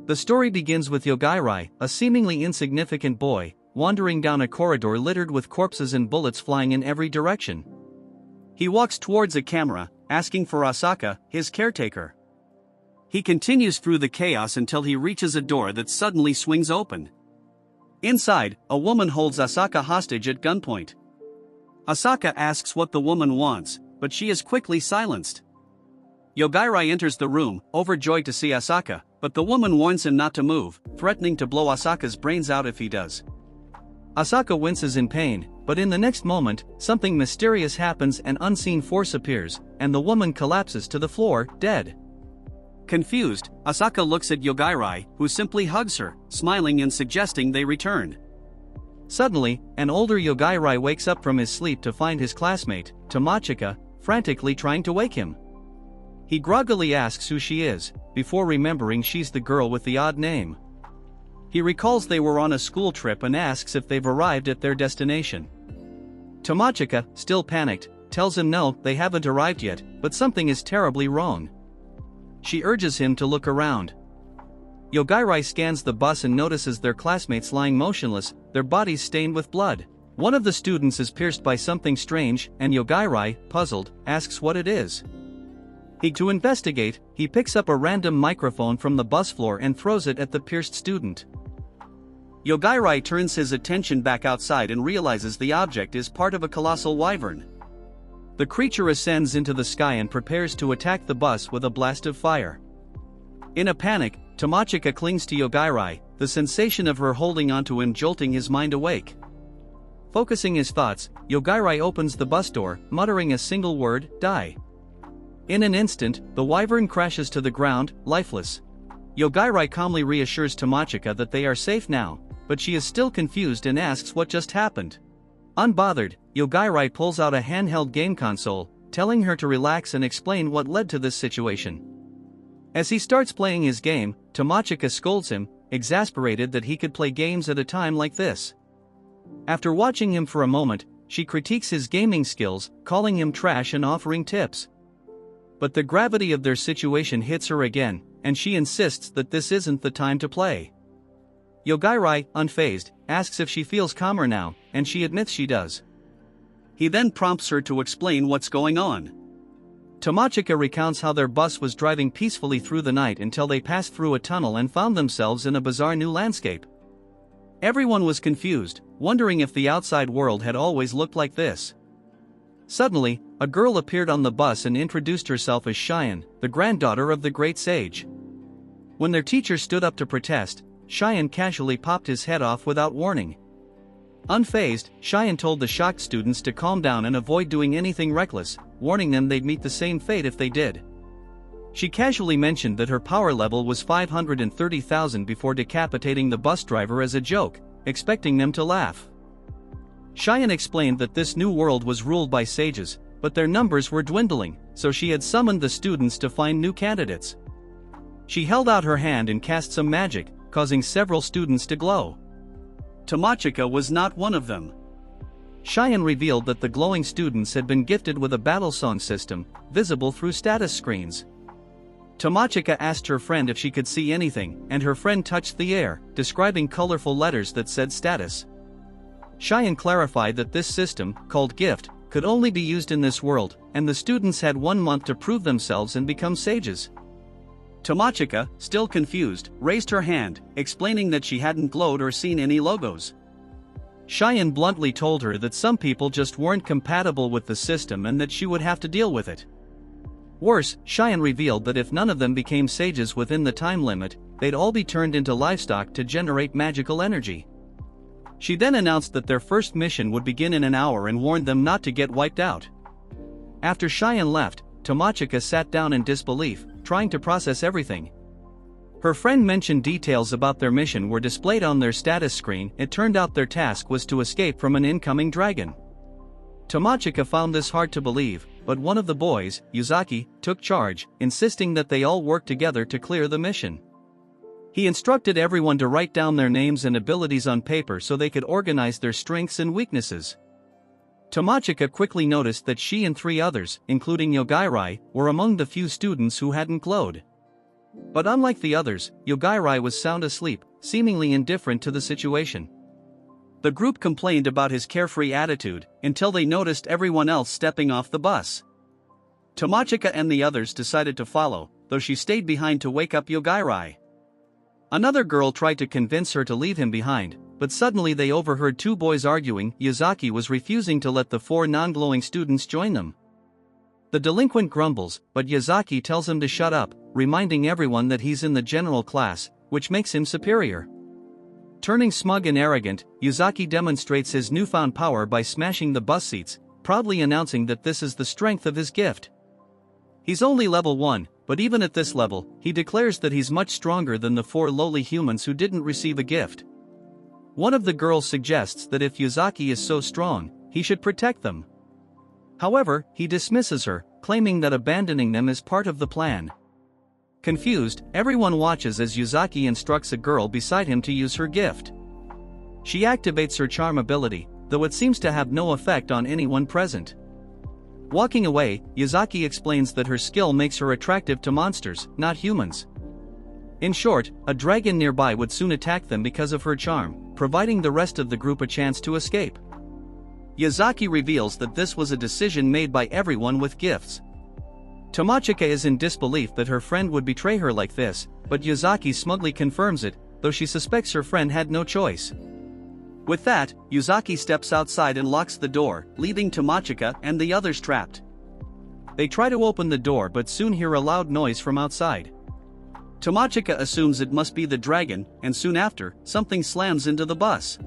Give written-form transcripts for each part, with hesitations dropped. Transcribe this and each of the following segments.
The story begins with Yogairai, a seemingly insignificant boy, wandering down a corridor littered with corpses and bullets flying in every direction. He walks towards a camera, asking for Asaka, his caretaker. He continues through the chaos until he reaches a door that suddenly swings open. Inside, a woman holds Asaka hostage at gunpoint. Asaka asks what the woman wants, but she is quickly silenced. Yogairai enters the room, overjoyed to see Asaka, but the woman warns him not to move, threatening to blow Asaka's brains out if he does. Asaka winces in pain, but in the next moment, something mysterious happens. An unseen force appears, and the woman collapses to the floor, dead. Confused, Asaka looks at Yogairai, who simply hugs her, smiling and suggesting they return. Suddenly, an older Yogairai wakes up from his sleep to find his classmate, Tomochika, frantically trying to wake him. He groggily asks who she is, before remembering she's the girl with the odd name. He recalls they were on a school trip and asks if they've arrived at their destination. Tomochika, still panicked, tells him no, they haven't arrived yet, but something is terribly wrong. She urges him to look around. Yogairai scans the bus and notices their classmates lying motionless, their bodies stained with blood. One of the students is pierced by something strange, and Yogairai, puzzled, asks what it is. To investigate, he picks up a random microphone from the bus floor and throws it at the pierced student. Yogairai turns his attention back outside and realizes the object is part of a colossal wyvern. The creature ascends into the sky and prepares to attack the bus with a blast of fire. In a panic, Tomochika clings to Yogairai, the sensation of her holding onto him jolting his mind awake. Focusing his thoughts, Yogairai opens the bus door, muttering a single word, die. In an instant, the wyvern crashes to the ground, lifeless. Yogairai calmly reassures Tomochika that they are safe now, but she is still confused and asks what just happened. Unbothered, Yogairai pulls out a handheld game console, telling her to relax and explain what led to this situation. As he starts playing his game, Tomochika scolds him, exasperated that he could play games at a time like this. After watching him for a moment, she critiques his gaming skills, calling him trash and offering tips. But the gravity of their situation hits her again, and she insists that this isn't the time to play. Yogairai, unfazed, asks if she feels calmer now, and she admits she does. He then prompts her to explain what's going on. Tomochika recounts how their bus was driving peacefully through the night until they passed through a tunnel and found themselves in a bizarre new landscape. Everyone was confused, wondering if the outside world had always looked like this. Suddenly, a girl appeared on the bus and introduced herself as Cheyenne, the granddaughter of the great sage. When their teacher stood up to protest, Cheyenne casually popped his head off without warning. Unfazed, Cheyenne told the shocked students to calm down and avoid doing anything reckless, warning them they'd meet the same fate if they did. She casually mentioned that her power level was 530,000 before decapitating the bus driver as a joke, expecting them to laugh. Cheyenne explained that this new world was ruled by sages, but their numbers were dwindling, so she had summoned the students to find new candidates. She held out her hand and cast some magic, causing several students to glow. Tomochika was not one of them. Cheyenne revealed that the glowing students had been gifted with a battle song system, visible through status screens. Tomochika asked her friend if she could see anything, and her friend touched the air, describing colorful letters that said status. Cheyenne clarified that this system, called gift, could only be used in this world, and the students had 1 month to prove themselves and become sages. Tomochika, still confused, raised her hand, explaining that she hadn't glowed or seen any logos. Cheyenne bluntly told her that some people just weren't compatible with the system and that she would have to deal with it. Worse, Cheyenne revealed that if none of them became sages within the time limit, they'd all be turned into livestock to generate magical energy. She then announced that their first mission would begin in an hour and warned them not to get wiped out. After Cheyenne left, Tomochika sat down in disbelief, trying to process everything. Her friend mentioned details about their mission were displayed on their status screen. It turned out their task was to escape from an incoming dragon. Tomochika found this hard to believe, but one of the boys, Yuzaki, took charge, insisting that they all work together to clear the mission. He instructed everyone to write down their names and abilities on paper so they could organize their strengths and weaknesses. Tomochika quickly noticed that she and 3 others, including Yogairai, were among the few students who hadn't glowed. But unlike the others, Yogairai was sound asleep, seemingly indifferent to the situation. The group complained about his carefree attitude, until they noticed everyone else stepping off the bus. Tomochika and the others decided to follow, though she stayed behind to wake up Yogairai. Another girl tried to convince her to leave him behind, but suddenly they overheard two boys arguing. Yazaki was refusing to let the four non-glowing students join them. The delinquent grumbles, but Yazaki tells him to shut up, reminding everyone that he's in the general class, which makes him superior. Turning smug and arrogant, Yazaki demonstrates his newfound power by smashing the bus seats, proudly announcing that this is the strength of his gift. He's only level 1, but even at this level, he declares that he's much stronger than the four lowly humans who didn't receive a gift. One of the girls suggests that if Yazaki is so strong, he should protect them. However, he dismisses her, claiming that abandoning them is part of the plan. Confused, everyone watches as Yazaki instructs a girl beside him to use her gift. She activates her charm ability, though it seems to have no effect on anyone present. Walking away, Yazaki explains that her skill makes her attractive to monsters, not humans. In short, a dragon nearby would soon attack them because of her charm, providing the rest of the group a chance to escape. Yazaki reveals that this was a decision made by everyone with gifts. Tomochika is in disbelief that her friend would betray her like this, but Yazaki smugly confirms it, though she suspects her friend had no choice. With that, Yazaki steps outside and locks the door, leaving Tomochika and the others trapped. They try to open the door but soon hear a loud noise from outside. Tomochika assumes it must be the dragon, and soon after, something slams into the bus.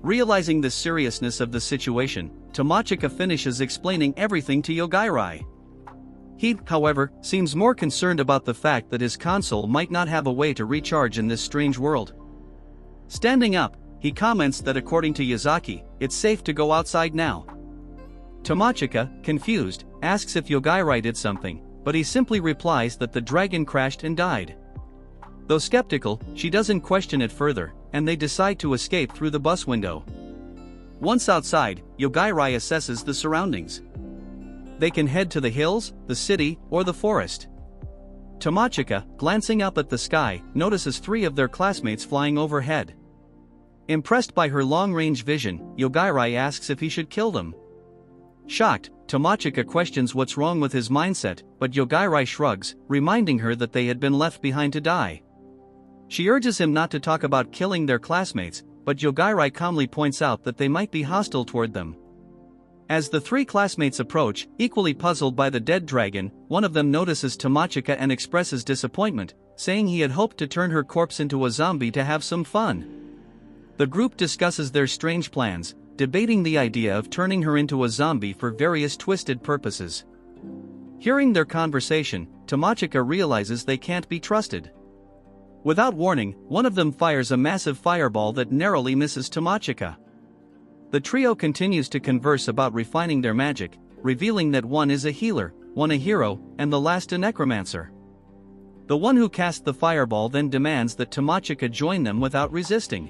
Realizing the seriousness of the situation, Tomochika finishes explaining everything to Yogairai. He, however, seems more concerned about the fact that his console might not have a way to recharge in this strange world. Standing up, he comments that according to Yazaki, it's safe to go outside now. Tomochika, confused, asks if Yogairai did something, but he simply replies that the dragon crashed and died. Though skeptical, she doesn't question it further, and they decide to escape through the bus window. Once outside, Yogairai assesses the surroundings. They can head to the hills, the city, or the forest. Tomochika, glancing up at the sky, notices 3 of their classmates flying overhead. Impressed by her long-range vision, Yogairai asks if he should kill them. Shocked, Tomochika questions what's wrong with his mindset, but Yogairai shrugs, reminding her that they had been left behind to die. She urges him not to talk about killing their classmates, but Yogairai calmly points out that they might be hostile toward them. As the 3 classmates approach, equally puzzled by the dead dragon, one of them notices Tomochika and expresses disappointment, saying he had hoped to turn her corpse into a zombie to have some fun. The group discusses their strange plans, debating the idea of turning her into a zombie for various twisted purposes. Hearing their conversation, Tomochika realizes they can't be trusted. Without warning, one of them fires a massive fireball that narrowly misses Tomochika. The trio continues to converse about refining their magic, revealing that one is a healer, one a hero, and the last a necromancer. The one who cast the fireball then demands that Tomochika join them without resisting.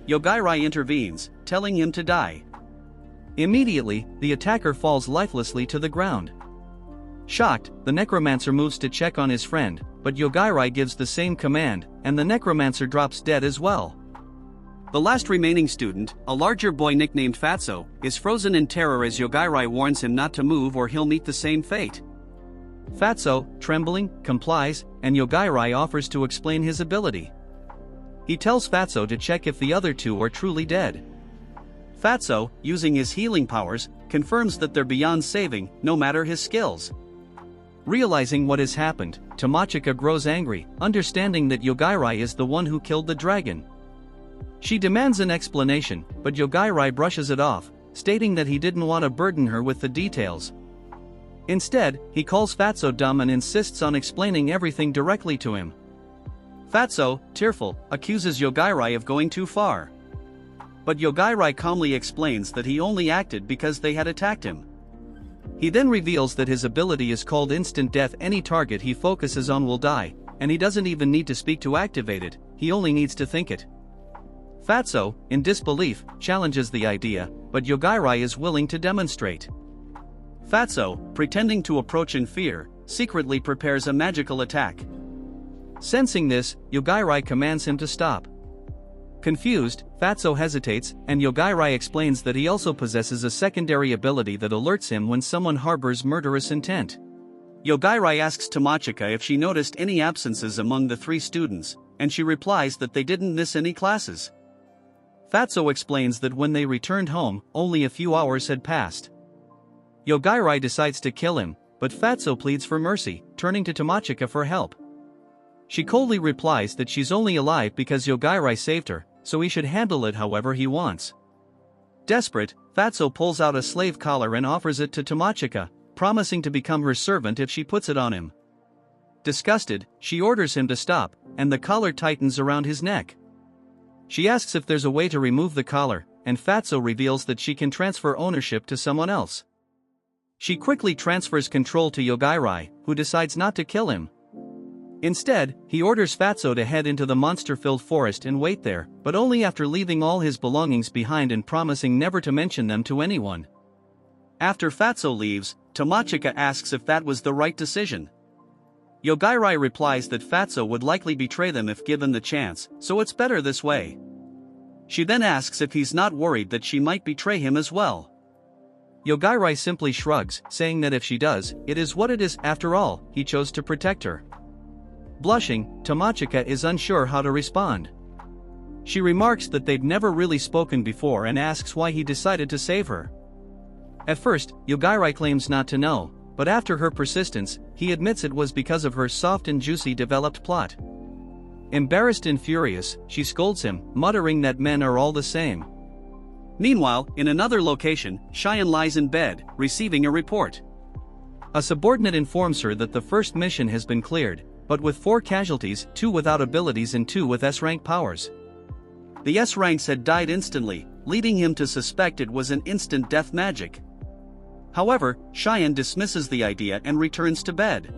Yogairai intervenes, telling him to die. Immediately, the attacker falls lifelessly to the ground. Shocked, the necromancer moves to check on his friend, but Yogairai gives the same command, and the necromancer drops dead as well. The last remaining student, a larger boy nicknamed Fatso, is frozen in terror as Yogairai warns him not to move or he'll meet the same fate. Fatso, trembling, complies, and Yogairai offers to explain his ability. He tells Fatso to check if the other 2 are truly dead. Fatso, using his healing powers, confirms that they're beyond saving, no matter his skills. Realizing what has happened, Tomochika grows angry, understanding that Yogairai is the one who killed the dragon. She demands an explanation, but Yogairai brushes it off, stating that he didn't want to burden her with the details. Instead, he calls Fatso dumb and insists on explaining everything directly to him. Fatso, tearful, accuses Yogairai of going too far. But Yogairai calmly explains that he only acted because they had attacked him. He then reveals that his ability is called Instant Death. Any target he focuses on will die, and he doesn't even need to speak to activate it, he only needs to think it. Fatso, in disbelief, challenges the idea, but Yogairai is willing to demonstrate. Fatso, pretending to approach in fear, secretly prepares a magical attack. Sensing this, Yogairai commands him to stop. Confused, Fatso hesitates, and Yogairai explains that he also possesses a secondary ability that alerts him when someone harbors murderous intent. Yogairai asks Tomochika if she noticed any absences among the 3 students, and she replies that they didn't miss any classes. Fatso explains that when they returned home, only a few hours had passed. Yogairai decides to kill him, but Fatso pleads for mercy, turning to Tomochika for help. She coldly replies that she's only alive because Yogairai saved her, so he should handle it however he wants. Desperate, Fatso pulls out a slave collar and offers it to Tomochika, promising to become her servant if she puts it on him. Disgusted, she orders him to stop, and the collar tightens around his neck. She asks if there's a way to remove the collar, and Fatso reveals that she can transfer ownership to someone else. She quickly transfers control to Yogairai, who decides not to kill him. Instead, he orders Fatso to head into the monster-filled forest and wait there, but only after leaving all his belongings behind and promising never to mention them to anyone. After Fatso leaves, Tomochika asks if that was the right decision. Yogairai replies that Fatso would likely betray them if given the chance, so it's better this way. She then asks if he's not worried that she might betray him as well. Yogairai simply shrugs, saying that if she does, it is what it is. After all, he chose to protect her. Blushing, Tomochika is unsure how to respond. She remarks that they'd never really spoken before and asks why he decided to save her. At first, Yogairai claims not to know, but after her persistence, he admits it was because of her soft and juicy developed plot. Embarrassed and furious, she scolds him, muttering that men are all the same. Meanwhile, in another location, Cheyenne lies in bed, receiving a report. A subordinate informs her that the first mission has been cleared, but with 4 casualties, 2 without abilities and 2 with S-rank powers. The S-ranks had died instantly, leading him to suspect it was an instant death magic. However, Cheyenne dismisses the idea and returns to bed.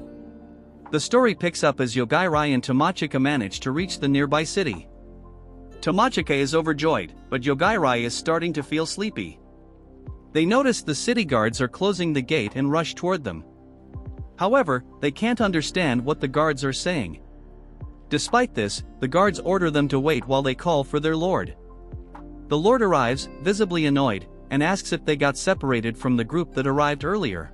The story picks up as Yogairai and Tomochika manage to reach the nearby city. Tomochika is overjoyed, but Yogairai is starting to feel sleepy. They notice the city guards are closing the gate and rush toward them. However, they can't understand what the guards are saying. Despite this, the guards order them to wait while they call for their lord. The lord arrives, visibly annoyed, and asks if they got separated from the group that arrived earlier.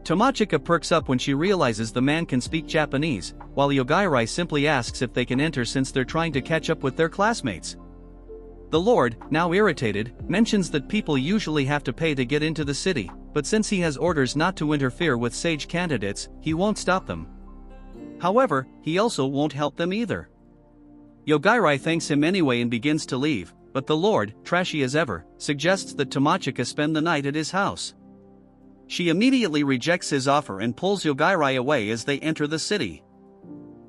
Tomochika perks up when she realizes the man can speak Japanese, while Yogairai simply asks if they can enter since they're trying to catch up with their classmates. The lord, now irritated, mentions that people usually have to pay to get into the city, but since he has orders not to interfere with sage candidates, he won't stop them. However, he also won't help them either. Yogairai thanks him anyway and begins to leave, but the lord, trashy as ever, suggests that Tomochika spend the night at his house. She immediately rejects his offer and pulls Yogairai away as they enter the city.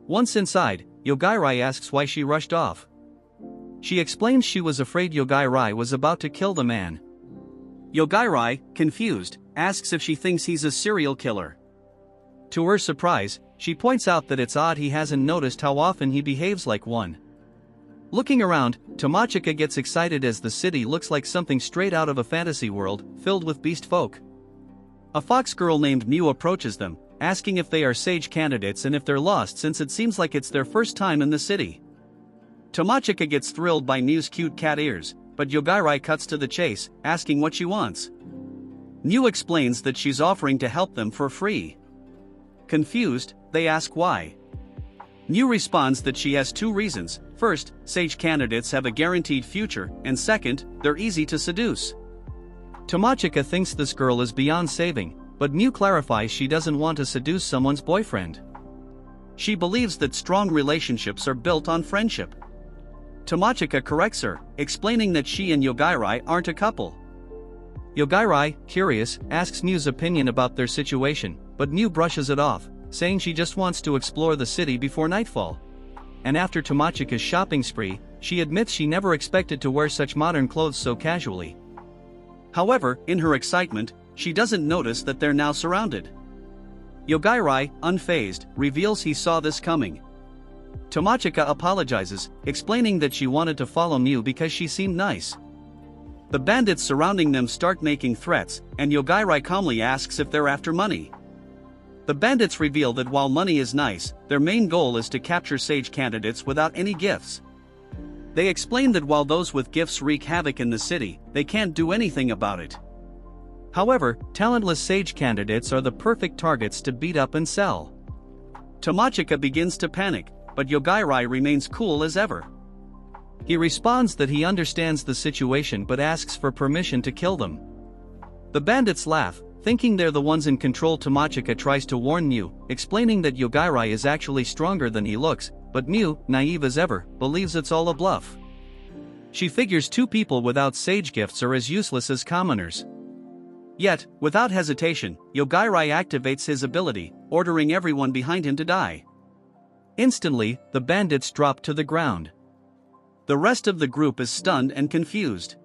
Once inside, Yogairai asks why she rushed off. She explains she was afraid Yogairai was about to kill the man. Yogairai, confused, asks if she thinks he's a serial killer. To her surprise, she points out that it's odd he hasn't noticed how often he behaves like one. Looking around, Tomochika gets excited as the city looks like something straight out of a fantasy world, filled with beast folk. A fox girl named Mew approaches them, asking if they are sage candidates and if they're lost since it seems like it's their first time in the city. Tomochika gets thrilled by Mew's cute cat ears, but Yogairai cuts to the chase, asking what she wants. Mew explains that she's offering to help them for free. Confused, they ask why. Mew responds that she has 2 reasons. First, sage candidates have a guaranteed future, and second, they're easy to seduce. Tomochika thinks this girl is beyond saving, but Mew clarifies she doesn't want to seduce someone's boyfriend. She believes that strong relationships are built on friendship. Tomochika corrects her, explaining that she and Yogairai aren't a couple. Yogairai, curious, asks Mew's opinion about their situation, but Mew brushes it off, saying she just wants to explore the city before nightfall. And after Tomochika's shopping spree, she admits she never expected to wear such modern clothes so casually. However, in her excitement, she doesn't notice that they're now surrounded. Yogairai, unfazed, reveals he saw this coming. Tomochika apologizes, explaining that she wanted to follow Mew because she seemed nice. The bandits surrounding them start making threats, and Yogairai calmly asks if they're after money. The bandits reveal that while money is nice, their main goal is to capture sage candidates without any gifts. They explain that while those with gifts wreak havoc in the city, they can't do anything about it. However, talentless sage candidates are the perfect targets to beat up and sell. Tomochika begins to panic, but Yogairai remains cool as ever. He responds that he understands the situation but asks for permission to kill them. The bandits laugh, thinking they're the ones in control. Tomochika tries to warn Mew, explaining that Yogairai is actually stronger than he looks, but Mew, naive as ever, believes it's all a bluff. She figures two people without sage gifts are as useless as commoners. Yet, without hesitation, Yogairai activates his ability, ordering everyone behind him to die. Instantly, the bandits drop to the ground. The rest of the group is stunned and confused.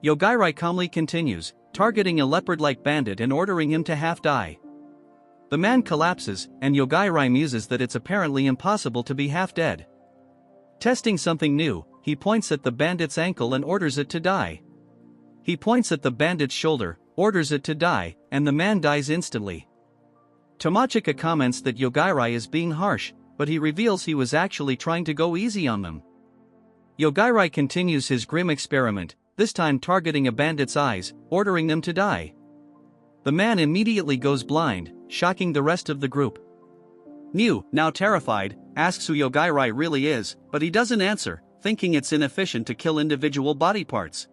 Yogairai calmly continues, targeting a leopard-like bandit and ordering him to half-die. The man collapses, and Yogairai muses that it's apparently impossible to be half-dead. Testing something new, he points at the bandit's ankle and orders it to die. He points at the bandit's shoulder, orders it to die, and the man dies instantly. Tomochika comments that Yogairai is being harsh, but he reveals he was actually trying to go easy on them. Yogairai continues his grim experiment, this time targeting a bandit's eyes, ordering them to die. The man immediately goes blind, shocking the rest of the group. Mew, now terrified, asks who Yogairai really is, but he doesn't answer, thinking it's inefficient to kill individual body parts.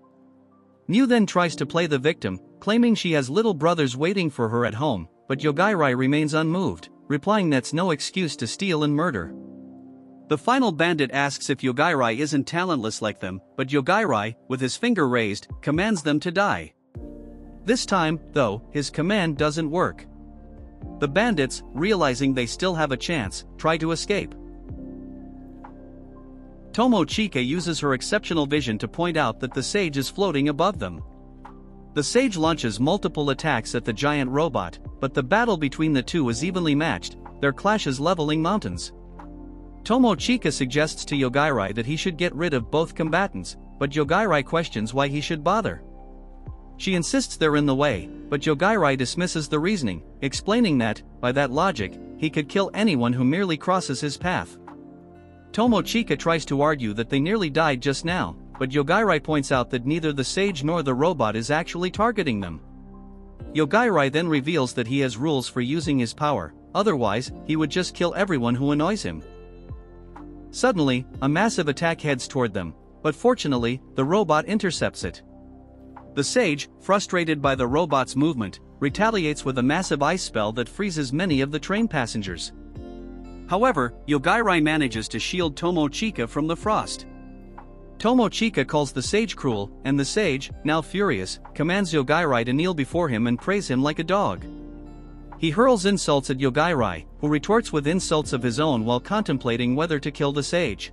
Mew then tries to play the victim, claiming she has little brothers waiting for her at home, but Yogairai remains unmoved, replying that's no excuse to steal and murder. The final bandit asks if Yogairai isn't talentless like them, but Yogairai, with his finger raised, commands them to die. This time, though, his command doesn't work. The bandits, realizing they still have a chance, try to escape. Tomochika uses her exceptional vision to point out that the sage is floating above them. The sage launches multiple attacks at the giant robot, but the battle between the two is evenly matched, their clashes leveling mountains. Tomochika suggests to Yogairai that he should get rid of both combatants, but Yogairai questions why he should bother. She insists they're in the way, but Yogairai dismisses the reasoning, explaining that, by that logic, he could kill anyone who merely crosses his path. Tomochika tries to argue that they nearly died just now, but Yogairai points out that neither the sage nor the robot is actually targeting them. Yogairai then reveals that he has rules for using his power, otherwise, he would just kill everyone who annoys him. Suddenly, a massive attack heads toward them, but fortunately, the robot intercepts it. The sage, frustrated by the robot's movement, retaliates with a massive ice spell that freezes many of the train passengers. However, Yogairai manages to shield Tomochika from the frost. Tomochika calls the sage cruel, and the sage, now furious, commands Yogairai to kneel before him and praise him like a dog. He hurls insults at Yogairai, who retorts with insults of his own while contemplating whether to kill the sage.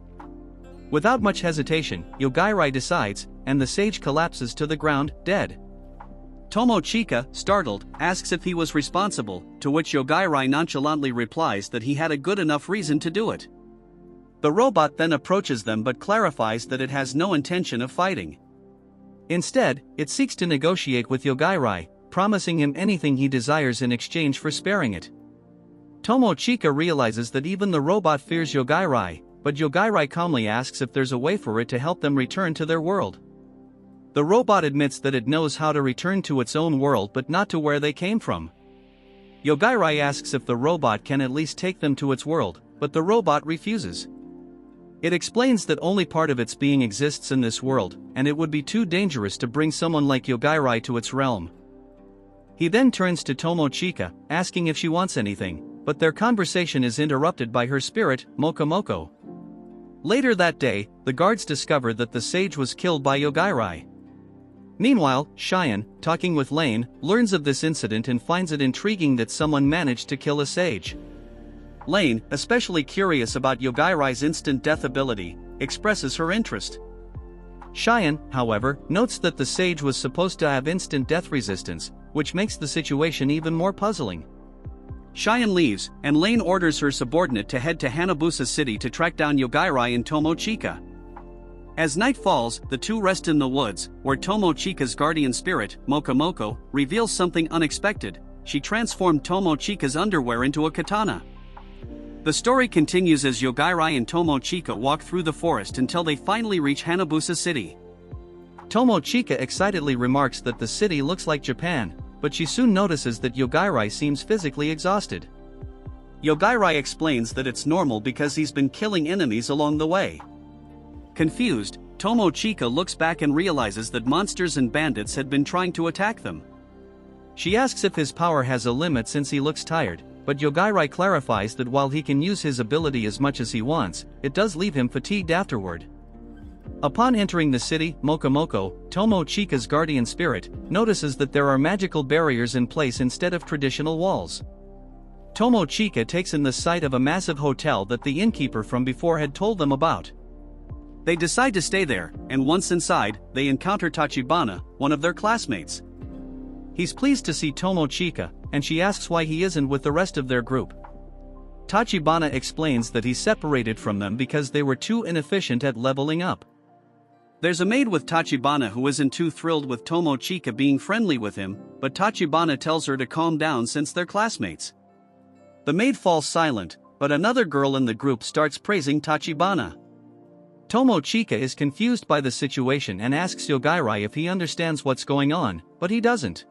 Without much hesitation, Yogairai decides, and the sage collapses to the ground, dead. Tomochika, startled, asks if he was responsible, to which Yogairai nonchalantly replies that he had a good enough reason to do it. The robot then approaches them but clarifies that it has no intention of fighting. Instead, it seeks to negotiate with Yogairai, promising him anything he desires in exchange for sparing it. Tomochika realizes that even the robot fears Yogairai, but Yogairai calmly asks if there's a way for it to help them return to their world. The robot admits that it knows how to return to its own world but not to where they came from. Yogairai asks if the robot can at least take them to its world, but the robot refuses. It explains that only part of its being exists in this world, and it would be too dangerous to bring someone like Yogairai to its realm. He then turns to Tomochika, asking if she wants anything, but their conversation is interrupted by her spirit, Mokomoko. Later that day, the guards discover that the sage was killed by Yogairai. Meanwhile, Cheyenne, talking with Lane, learns of this incident and finds it intriguing that someone managed to kill a sage. Lane, especially curious about Yogairai's instant death ability, expresses her interest. Cheyenne, however, notes that the sage was supposed to have instant death resistance, which makes the situation even more puzzling. Cheyenne leaves, and Lane orders her subordinate to head to Hanabusa City to track down Yogairai and Tomochika. As night falls, the two rest in the woods, where Tomochika's guardian spirit, Mokomoko, reveals something unexpected. she transformed Tomochika's underwear into a katana. The story continues as Yogairai and Tomochika walk through the forest until they finally reach Hanabusa City. Tomochika excitedly remarks that the city looks like Japan, but she soon notices that Yogairai seems physically exhausted. Yogairai explains that it's normal because he's been killing enemies along the way. Confused, Tomochika looks back and realizes that monsters and bandits had been trying to attack them. She asks if his power has a limit since he looks tired, but Yogairai clarifies that while he can use his ability as much as he wants, it does leave him fatigued afterward. Upon entering the city, Mokomoko, Tomochika's guardian spirit, notices that there are magical barriers in place instead of traditional walls. Tomochika takes in the sight of a massive hotel that the innkeeper from before had told them about. They decide to stay there, and once inside, they encounter Tachibana, one of their classmates. He's pleased to see Tomochika, and she asks why he isn't with the rest of their group. Tachibana explains that he's separated from them because they were too inefficient at leveling up. There's a maid with Tachibana who isn't too thrilled with Tomochika being friendly with him, but Tachibana tells her to calm down since they're classmates. The maid falls silent, but another girl in the group starts praising Tachibana. Tomochika is confused by the situation and asks Yogairai if he understands what's going on, but he doesn't.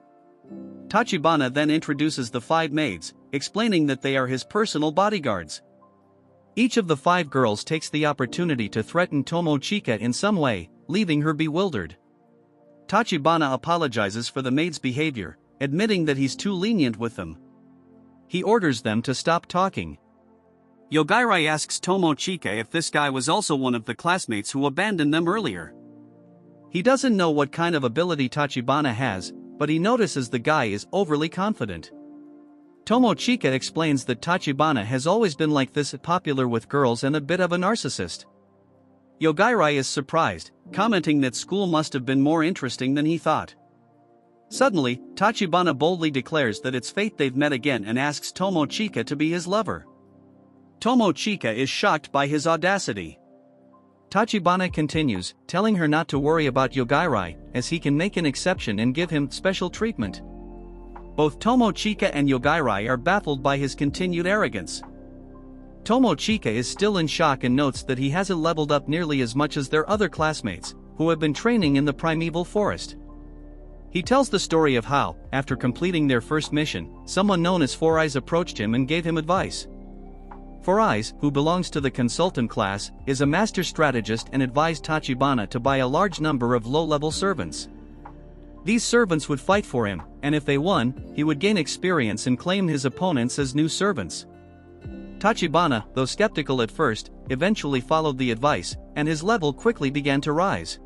Tachibana then introduces the 5 maids, explaining that they are his personal bodyguards. Each of the 5 girls takes the opportunity to threaten Tomochika in some way, leaving her bewildered. Tachibana apologizes for the maids' behavior, admitting that he's too lenient with them. He orders them to stop talking. Yogairai asks Tomochika if this guy was also one of the classmates who abandoned them earlier. He doesn't know what kind of ability Tachibana has, but he notices the guy is overly confident. Tomochika explains that Tachibana has always been like this, popular with girls and a bit of a narcissist. Yogairai is surprised, commenting that school must have been more interesting than he thought. Suddenly, Tachibana boldly declares that it's fate they've met again and asks Tomochika to be his lover. Tomochika is shocked by his audacity. Tachibana continues, telling her not to worry about Yogairai, as he can make an exception and give him special treatment. Both Tomochika and Yogairai are baffled by his continued arrogance. Tomochika is still in shock and notes that he hasn't leveled up nearly as much as their other classmates, who have been training in the primeval forest. He tells the story of how, after completing their first mission, someone known as Four Eyes approached him and gave him advice. Four Eyes, who belongs to the consultant class, is a master strategist and advised Tachibana to buy a large number of low-level servants. These servants would fight for him, and if they won, he would gain experience and claim his opponents as new servants. Tachibana, though skeptical at first, eventually followed the advice, and his level quickly began to rise.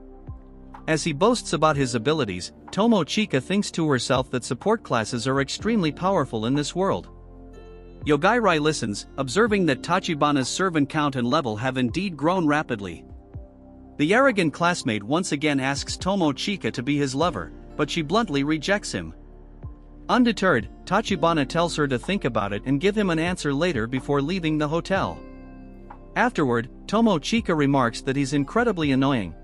As he boasts about his abilities, Tomochika thinks to herself that support classes are extremely powerful in this world. Yogairai listens, observing that Tachibana's servant count and level have indeed grown rapidly. The arrogant classmate once again asks Tomochika to be his lover, but she bluntly rejects him. Undeterred, Tachibana tells her to think about it and give him an answer later before leaving the hotel. Afterward, Tomochika remarks that he's incredibly annoying.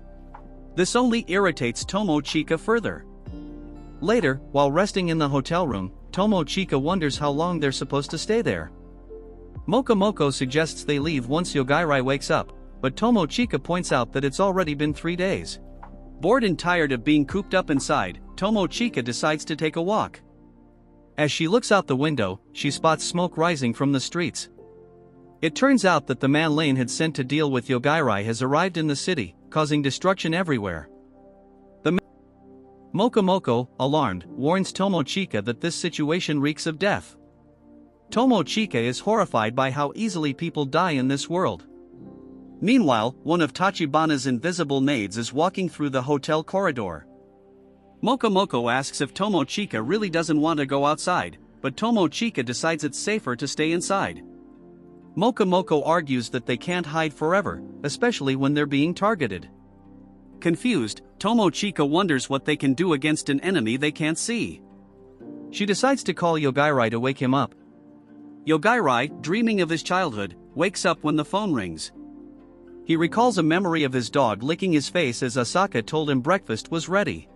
This only irritates Tomochika further. Later, while resting in the hotel room, Tomochika wonders how long they're supposed to stay there. Mokomoko suggests they leave once Yogairai wakes up, but Tomochika points out that it's already been 3 days. Bored and tired of being cooped up inside, Tomochika decides to take a walk. As she looks out the window, she spots smoke rising from the streets. It turns out that the man Lane had sent to deal with Yogairai has arrived in the city, causing destruction everywhere. Mokomoko, alarmed, warns Tomochika that this situation reeks of death. Tomochika is horrified by how easily people die in this world. Meanwhile, one of Tachibana's invisible maids is walking through the hotel corridor. Mokomoko asks if Tomochika really doesn't want to go outside, but Tomochika decides it's safer to stay inside. Mokomoko argues that they can't hide forever, especially when they're being targeted. Confused, Tomochika wonders what they can do against an enemy they can't see. She decides to call Yogairai to wake him up. Yogairai, dreaming of his childhood, wakes up when the phone rings. He recalls a memory of his dog licking his face as Asaka told him breakfast was ready.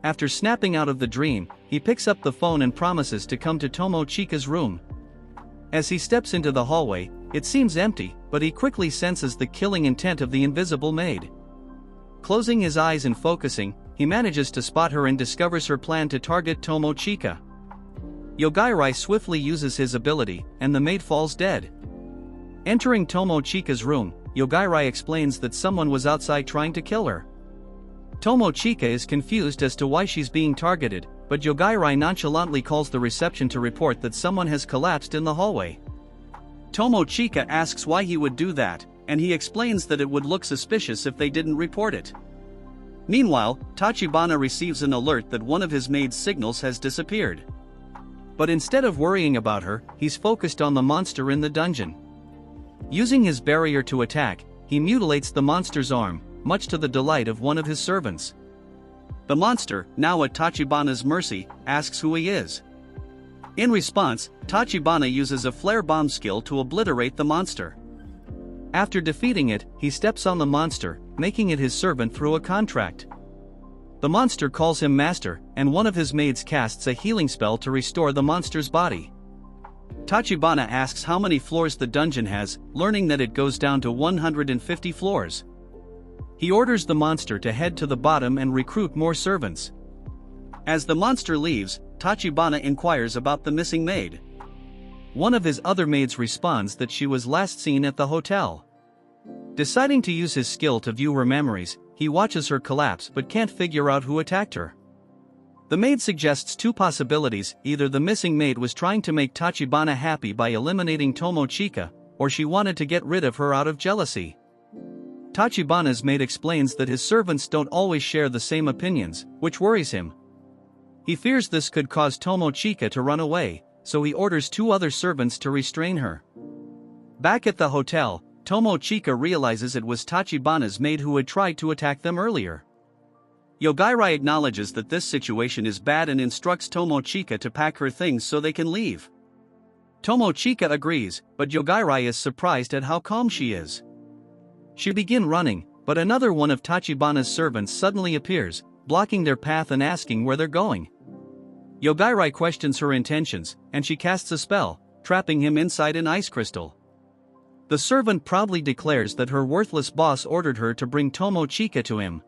After snapping out of the dream, he picks up the phone and promises to come to Tomochika's room. As he steps into the hallway, it seems empty, but he quickly senses the killing intent of the invisible maid. Closing his eyes and focusing, he manages to spot her and discovers her plan to target Tomochika. Yogairai swiftly uses his ability, and the maid falls dead. Entering Tomochika's room, Yogairai explains that someone was outside trying to kill her. Tomochika is confused as to why she's being targeted, but Yogairai nonchalantly calls the reception to report that someone has collapsed in the hallway. Tomochika asks why he would do that, and he explains that it would look suspicious if they didn't report it. Meanwhile, Tachibana receives an alert that one of his maid's signals has disappeared. But instead of worrying about her, he's focused on the monster in the dungeon. Using his barrier to attack, he mutilates the monster's arm, much to the delight of one of his servants. The monster, now at Tachibana's mercy, asks who he is. In response, Tachibana uses a flare bomb skill to obliterate the monster. After defeating it, he steps on the monster, making it his servant through a contract. The monster calls him master, and one of his maids casts a healing spell to restore the monster's body. Tachibana asks how many floors the dungeon has, learning that it goes down to 150 floors. He orders the monster to head to the bottom and recruit more servants. As the monster leaves, Tachibana inquires about the missing maid. One of his other maids responds that she was last seen at the hotel. Deciding to use his skill to view her memories, he watches her collapse but can't figure out who attacked her. The maid suggests two possibilities: either the missing maid was trying to make Tachibana happy by eliminating Tomochika, or she wanted to get rid of her out of jealousy. Tachibana's maid explains that his servants don't always share the same opinions, which worries him. He fears this could cause Tomochika to run away, so he orders two other servants to restrain her. Back at the hotel, Tomochika realizes it was Tachibana's maid who had tried to attack them earlier. Yogairai acknowledges that this situation is bad and instructs Tomochika to pack her things so they can leave. Tomochika agrees, but Yogairai is surprised at how calm she is. She begins running, but another one of Tachibana's servants suddenly appears, blocking their path and asking where they're going. Yogairai questions her intentions, and she casts a spell, trapping him inside an ice crystal. The servant proudly declares that her worthless boss ordered her to bring Tomochika to him.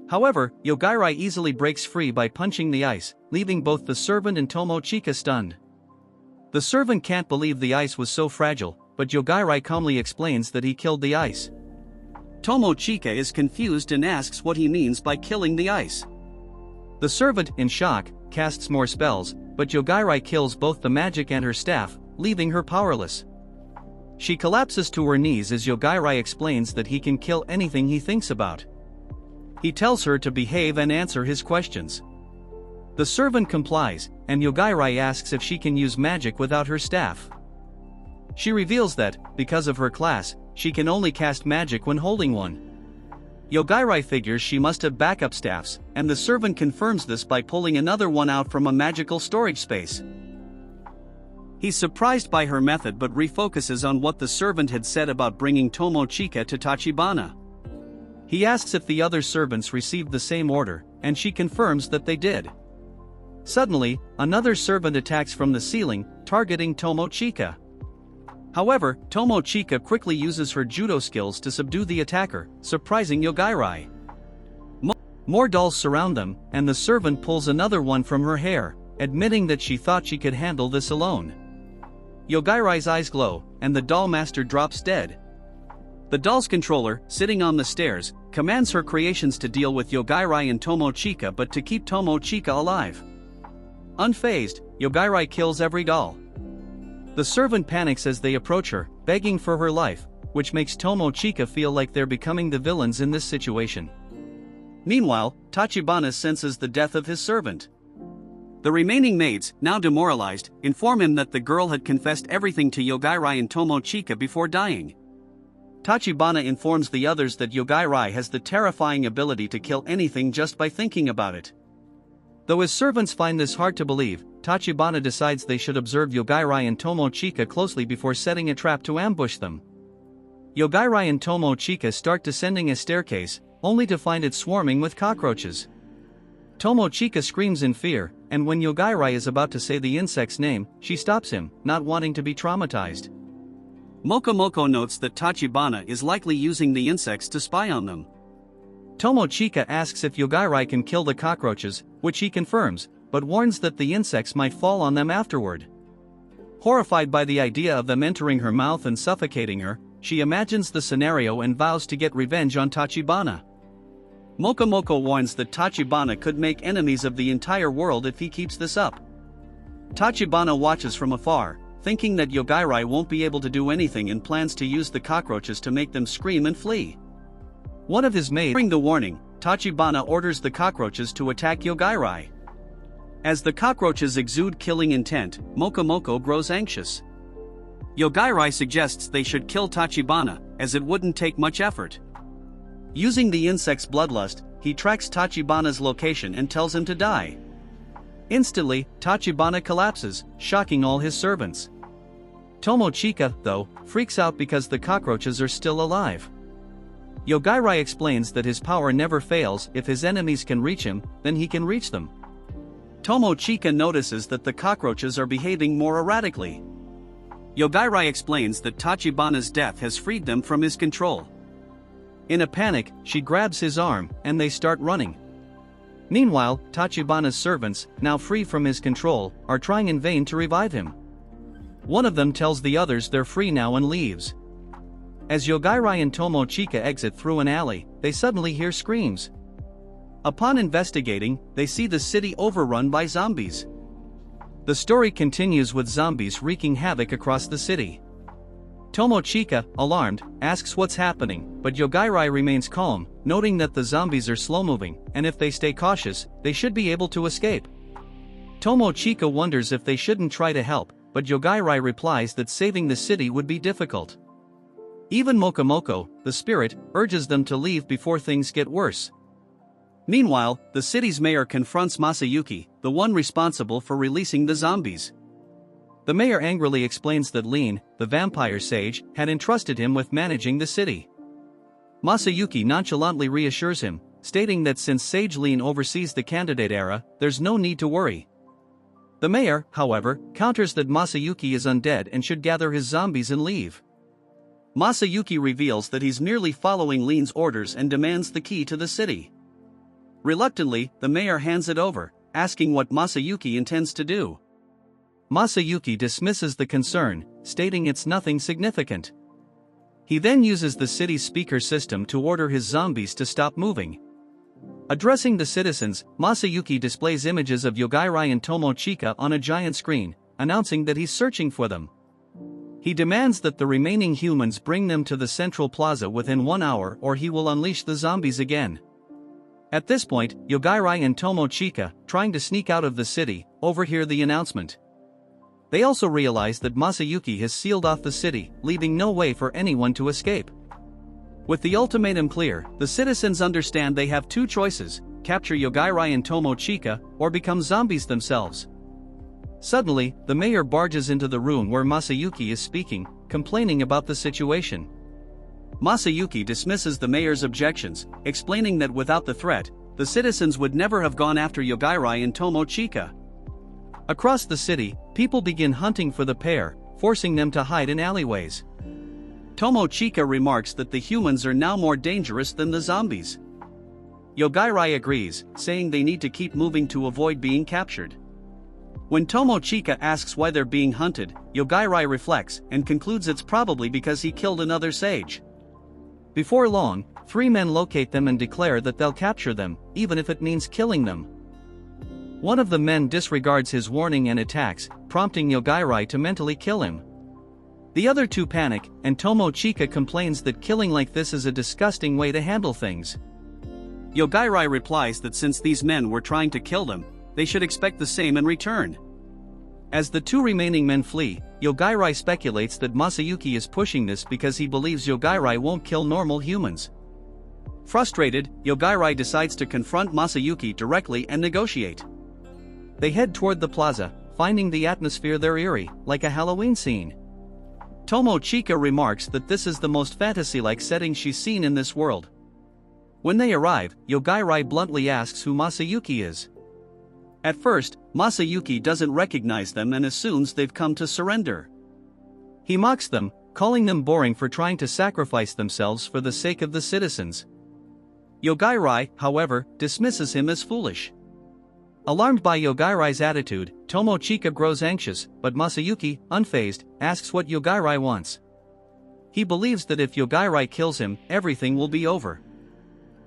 However, Yogairai easily breaks free by punching the ice, leaving both the servant and Tomochika stunned. The servant can't believe the ice was so fragile, but Yogairai calmly explains that he killed the ice. Tomochika is confused and asks what he means by killing the ice. The servant, in shock, casts more spells, but Yogairai kills both the magic and her staff, leaving her powerless. She collapses to her knees as Yogairai explains that he can kill anything he thinks about. He tells her to behave and answer his questions. The servant complies, and Yogairai asks if she can use magic without her staff. She reveals that, because of her class, she can only cast magic when holding one. Yogairai figures she must have backup staffs, and the servant confirms this by pulling another one out from a magical storage space. He's surprised by her method but refocuses on what the servant had said about bringing Tomochika to Tachibana. He asks if the other servants received the same order, and she confirms that they did. Suddenly, another servant attacks from the ceiling, targeting Tomochika. However, Tomochika quickly uses her judo skills to subdue the attacker, surprising Yogairai. More dolls surround them, and the servant pulls another one from her hair, admitting that she thought she could handle this alone. Yogairai's eyes glow, and the doll master drops dead. The doll's controller, sitting on the stairs, commands her creations to deal with Yogairai and Tomochika but to keep Tomochika alive. Unfazed, Yogairai kills every doll. The servant panics as they approach her, begging for her life, which makes Tomochika feel like they're becoming the villains in this situation. Meanwhile, Tachibana senses the death of his servant. The remaining maids, now demoralized, inform him that the girl had confessed everything to Yogairai and Tomochika before dying. Tachibana informs the others that Yogairai has the terrifying ability to kill anything just by thinking about it. Though his servants find this hard to believe, Tachibana decides they should observe Yogairai and Tomochika closely before setting a trap to ambush them. Yogairai and Tomochika start descending a staircase, only to find it swarming with cockroaches. Tomochika screams in fear, and when Yogairai is about to say the insect's name, she stops him, not wanting to be traumatized. Mokomoko notes that Tachibana is likely using the insects to spy on them. Tomochika asks if Yogairai can kill the cockroaches, which he confirms, but warns that the insects might fall on them afterward. Horrified by the idea of them entering her mouth and suffocating her, she imagines the scenario and vows to get revenge on Tachibana. Mokomoko warns that Tachibana could make enemies of the entire world if he keeps this up. Tachibana watches from afar, thinking that Yogairai won't be able to do anything and plans to use the cockroaches to make them scream and flee. One of his maids, hearing the warning, Tachibana orders the cockroaches to attack Yogairai. As the cockroaches exude killing intent, Mokomoko grows anxious. Yogairai suggests they should kill Tachibana, as it wouldn't take much effort. Using the insect's bloodlust, he tracks Tachibana's location and tells him to die. Instantly, Tachibana collapses, shocking all his servants. Tomochika, though, freaks out because the cockroaches are still alive. Yogairai explains that his power never fails. If his enemies can reach him, then he can reach them. Tomochika notices that the cockroaches are behaving more erratically. Yogairai explains that Tachibana's death has freed them from his control. In a panic, she grabs his arm, and they start running. Meanwhile, Tachibana's servants, now free from his control, are trying in vain to revive him. One of them tells the others they're free now and leaves. As Yogairai and Tomochika exit through an alley, they suddenly hear screams. Upon investigating, they see the city overrun by zombies. The story continues with zombies wreaking havoc across the city. Tomochika, alarmed, asks what's happening, but Yogairai remains calm, noting that the zombies are slow-moving, and if they stay cautious, they should be able to escape. Tomochika wonders if they shouldn't try to help, but Yogairai replies that saving the city would be difficult. Even Mokomoko, the spirit, urges them to leave before things get worse. Meanwhile, the city's mayor confronts Masayuki, the one responsible for releasing the zombies. The mayor angrily explains that Lean, the vampire sage, had entrusted him with managing the city. Masayuki nonchalantly reassures him, stating that since Sage Lean oversees the candidate era, there's no need to worry. The mayor, however, counters that Masayuki is undead and should gather his zombies and leave. Masayuki reveals that he's merely following Lean's orders and demands the key to the city. Reluctantly, the mayor hands it over, asking what Masayuki intends to do. Masayuki dismisses the concern, stating it's nothing significant. He then uses the city's speaker system to order his zombies to stop moving. Addressing the citizens, Masayuki displays images of Yogairai and Tomochika on a giant screen, announcing that he's searching for them. He demands that the remaining humans bring them to the central plaza within 1 hour or he will unleash the zombies again. At this point, Yogairai and Tomochika, trying to sneak out of the city, overhear the announcement. They also realize that Masayuki has sealed off the city, leaving no way for anyone to escape. With the ultimatum clear, the citizens understand they have two choices: capture Yogairai and Tomochika, or become zombies themselves. Suddenly, the mayor barges into the room where Masayuki is speaking, complaining about the situation. Masayuki dismisses the mayor's objections, explaining that without the threat, the citizens would never have gone after Yogairai and Tomochika. Across the city, people begin hunting for the pair, forcing them to hide in alleyways. Tomochika remarks that the humans are now more dangerous than the zombies. Yogairai agrees, saying they need to keep moving to avoid being captured. When Tomochika asks why they're being hunted, Yogairai reflects and concludes it's probably because he killed another sage. Before long, 3 men locate them and declare that they'll capture them, even if it means killing them. One of the men disregards his warning and attacks, prompting Yogairai to mentally kill him. The other 2 panic, and Tomochika complains that killing like this is a disgusting way to handle things. Yogairai replies that since these men were trying to kill them, they should expect the same in return. As the 2 remaining men flee, Yogairai speculates that Masayuki is pushing this because he believes Yogairai won't kill normal humans. Frustrated, Yogairai decides to confront Masayuki directly and negotiate. They head toward the plaza, finding the atmosphere there eerie, like a Halloween scene. Tomochika remarks that this is the most fantasy-like setting she's seen in this world. When they arrive, Yogairai bluntly asks who Masayuki is. At first, Masayuki doesn't recognize them and assumes they've come to surrender. He mocks them, calling them boring for trying to sacrifice themselves for the sake of the citizens. Yogairai, however, dismisses him as foolish. Alarmed by Yogairai's attitude, Tomochika grows anxious, but Masayuki, unfazed, asks what Yogairai wants. He believes that if Yogairai kills him, everything will be over.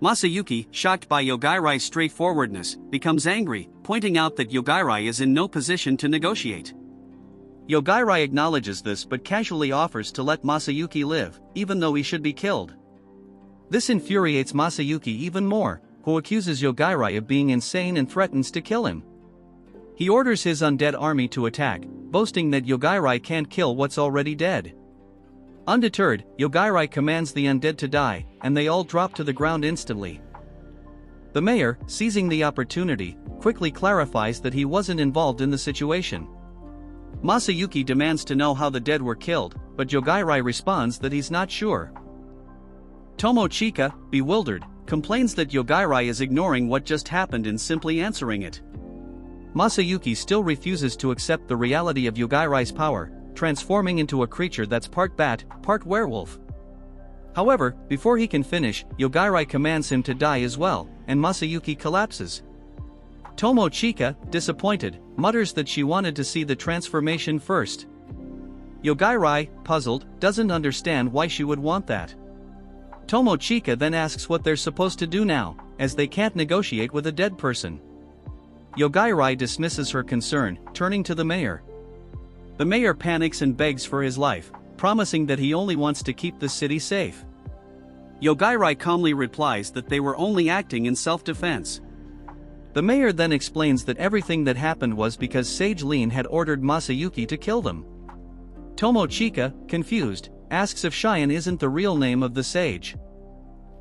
Masayuki, shocked by Yogairai's straightforwardness, becomes angry, pointing out that Yogairai is in no position to negotiate. Yogairai acknowledges this but casually offers to let Masayuki live, even though he should be killed. This infuriates Masayuki even more, who accuses Yogairai of being insane and threatens to kill him. He orders his undead army to attack, boasting that Yogairai can't kill what's already dead. Undeterred, Yogairai commands the undead to die, and they all drop to the ground instantly. The mayor, seizing the opportunity, quickly clarifies that he wasn't involved in the situation. Masayuki demands to know how the dead were killed, but Yogairai responds that he's not sure. Tomochika, bewildered, complains that Yogairai is ignoring what just happened and simply answering it. Masayuki still refuses to accept the reality of Yogairai's power, transforming into a creature that's part bat, part werewolf. However, before he can finish, Yogairai commands him to die as well, and Masayuki collapses. Tomochika, disappointed, mutters that she wanted to see the transformation first. Yogairai, puzzled, doesn't understand why she would want that. Tomochika then asks what they're supposed to do now, as they can't negotiate with a dead person. Yogairai dismisses her concern, turning to the mayor. The mayor panics and begs for his life, promising that he only wants to keep the city safe. Yogairai calmly replies that they were only acting in self-defense. The mayor then explains that everything that happened was because Sage Lean had ordered Masayuki to kill them. Tomochika, confused, asks if Cheyenne isn't the real name of the sage.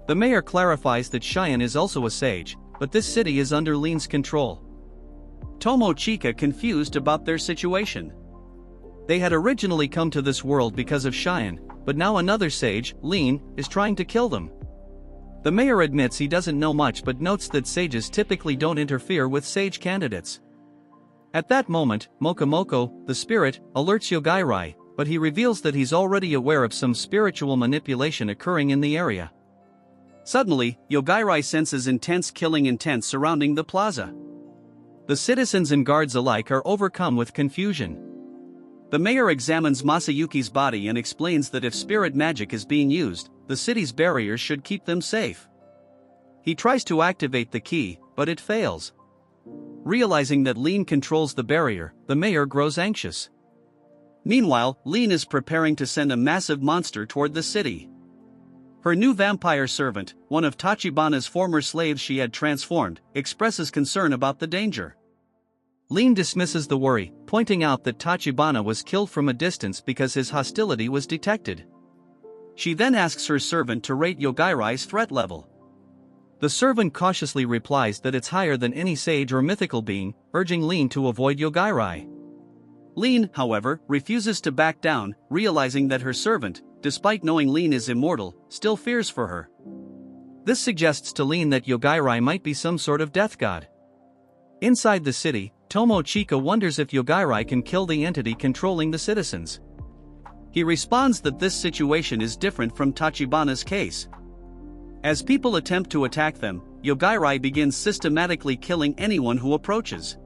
The mayor clarifies that Cheyenne is also a sage, but this city is under Lean's control. Tomochika confused about their situation. They had originally come to this world because of Cheyenne, but now another sage, Lean, is trying to kill them. The mayor admits he doesn't know much but notes that sages typically don't interfere with sage candidates. At that moment, Mokomoko, the spirit, alerts Yogairai, but he reveals that he's already aware of some spiritual manipulation occurring in the area. Suddenly, Yogairai senses intense killing intent surrounding the plaza. The citizens and guards alike are overcome with confusion. The mayor examines Masayuki's body and explains that if spirit magic is being used, the city's barriers should keep them safe. He tries to activate the key, but it fails. Realizing that Lean controls the barrier, the mayor grows anxious. Meanwhile, Lean is preparing to send a massive monster toward the city. Her new vampire servant, one of Tachibana's former slaves she had transformed, expresses concern about the danger. Lean dismisses the worry, pointing out that Tachibana was killed from a distance because his hostility was detected. She then asks her servant to rate Yogairai's threat level. The servant cautiously replies that it's higher than any sage or mythical being, urging Lean to avoid Yogairai. Lean, however, refuses to back down, realizing that her servant, despite knowing Lean is immortal, still fears for her. This suggests to Lean that Yogairai might be some sort of death god. Inside the city, Tomochika wonders if Yogairai can kill the entity controlling the citizens. He responds that this situation is different from Tachibana's case. As people attempt to attack them, Yogairai begins systematically killing anyone who approaches.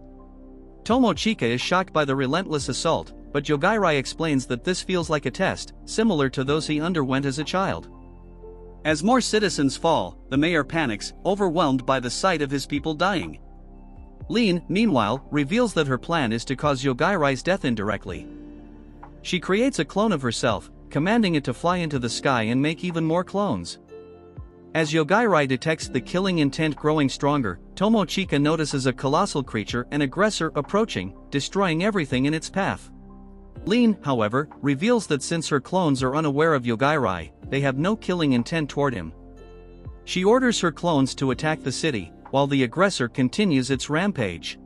Tomochika is shocked by the relentless assault, but Yogairai explains that this feels like a test, similar to those he underwent as a child. As more citizens fall, the mayor panics, overwhelmed by the sight of his people dying. Lean, meanwhile, reveals that her plan is to cause Yogairai's death indirectly. She creates a clone of herself, commanding it to fly into the sky and make even more clones. As Yogairai detects the killing intent growing stronger, Tomochika notices a colossal creature and aggressor approaching, destroying everything in its path. Lean, however, reveals that since her clones are unaware of Yogairai, they have no killing intent toward him. She orders her clones to attack the city, while the aggressor continues its rampage.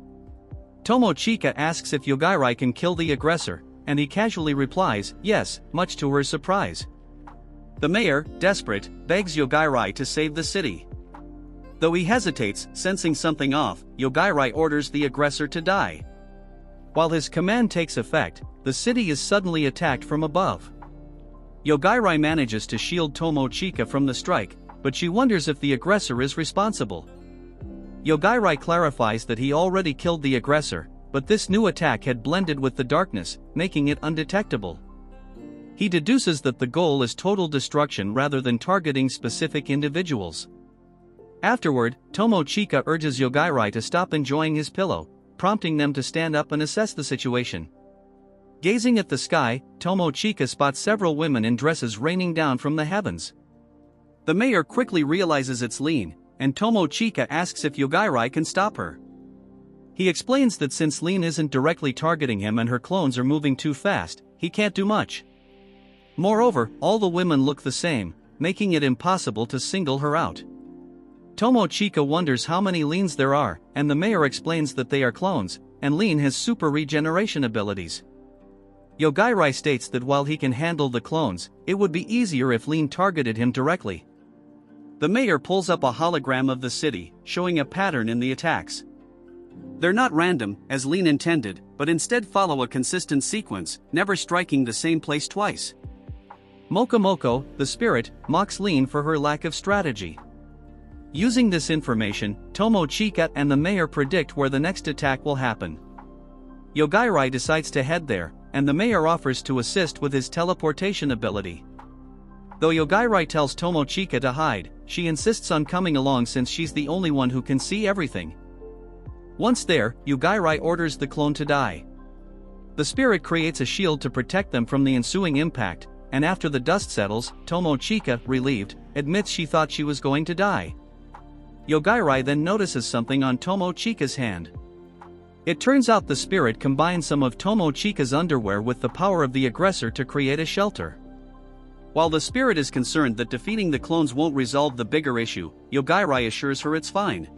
Tomochika asks if Yogairai can kill the aggressor, and he casually replies, yes, much to her surprise. The mayor, desperate, begs Yogairai to save the city. Though he hesitates, sensing something off, Yogairai orders the aggressor to die. While his command takes effect, the city is suddenly attacked from above. Yogairai manages to shield Tomochika from the strike, but she wonders if the aggressor is responsible. Yogairai clarifies that he already killed the aggressor, but this new attack had blended with the darkness, making it undetectable. He deduces that the goal is total destruction rather than targeting specific individuals. Afterward, Tomochika urges Yogairai to stop enjoying his pillow, prompting them to stand up and assess the situation. Gazing at the sky, Tomochika spots several women in dresses raining down from the heavens. The mayor quickly realizes it's Lean, and Tomochika asks if Yogairai can stop her. He explains that since Lean isn't directly targeting him and her clones are moving too fast, he can't do much. Moreover, all the women look the same, making it impossible to single her out. Tomochika wonders how many Leans there are, and the mayor explains that they are clones, and Lean has super regeneration abilities. Yogairai states that while he can handle the clones, it would be easier if Lean targeted him directly. The mayor pulls up a hologram of the city, showing a pattern in the attacks. They're not random, as Lean intended, but instead follow a consistent sequence, never striking the same place twice. Mokomoko, the spirit, mocks Lean for her lack of strategy. Using this information, Tomochika and the mayor predict where the next attack will happen. Yogairai decides to head there, and the mayor offers to assist with his teleportation ability. Though Yogairai tells Tomochika to hide, she insists on coming along since she's the only one who can see everything. Once there, Yogairai orders the clone to die. The spirit creates a shield to protect them from the ensuing impact, and after the dust settles, Tomochika, relieved, admits she thought she was going to die. Yogairai then notices something on Tomochika's hand. It turns out the spirit combines some of Tomochika's underwear with the power of the aggressor to create a shelter. While the spirit is concerned that defeating the clones won't resolve the bigger issue, Yogairai assures her it's fine.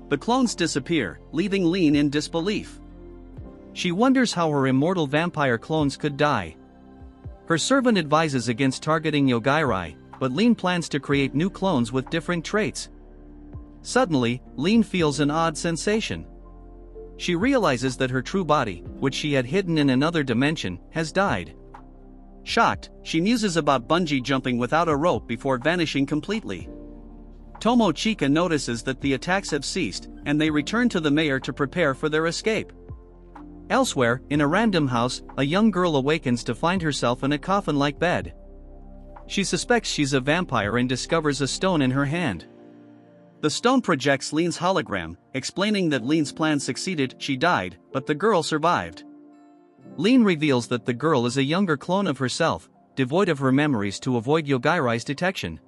The clones disappear, leaving Lean in disbelief. She wonders how her immortal vampire clones could die. Her servant advises against targeting Yogairai, but Lean plans to create new clones with different traits. Suddenly, Lean feels an odd sensation. She realizes that her true body, which she had hidden in another dimension, has died. Shocked, she muses about bungee jumping without a rope before vanishing completely. Tomochika notices that the attacks have ceased, and they return to the mayor to prepare for their escape. Elsewhere, in a random house, a young girl awakens to find herself in a coffin-like bed. She suspects she's a vampire and discovers a stone in her hand. The stone projects Lean's hologram, explaining that Lean's plan succeeded. She died, but the girl survived. Lean reveals that the girl is a younger clone of herself, devoid of her memories to avoid Yogairai's detection.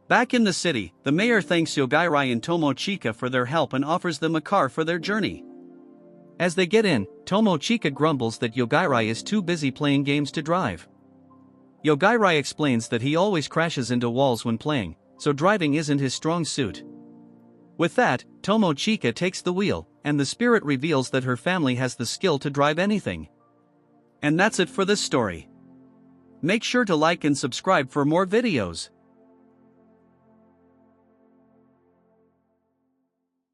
Back in the city, the mayor thanks Yogairai and Tomochika for their help and offers them a car for their journey. As they get in, Tomochika grumbles that Yogairai is too busy playing games to drive. Yogairai explains that he always crashes into walls when playing, so driving isn't his strong suit. With that, Tomochika takes the wheel, and the spirit reveals that her family has the skill to drive anything. And that's it for this story. Make sure to like and subscribe for more videos.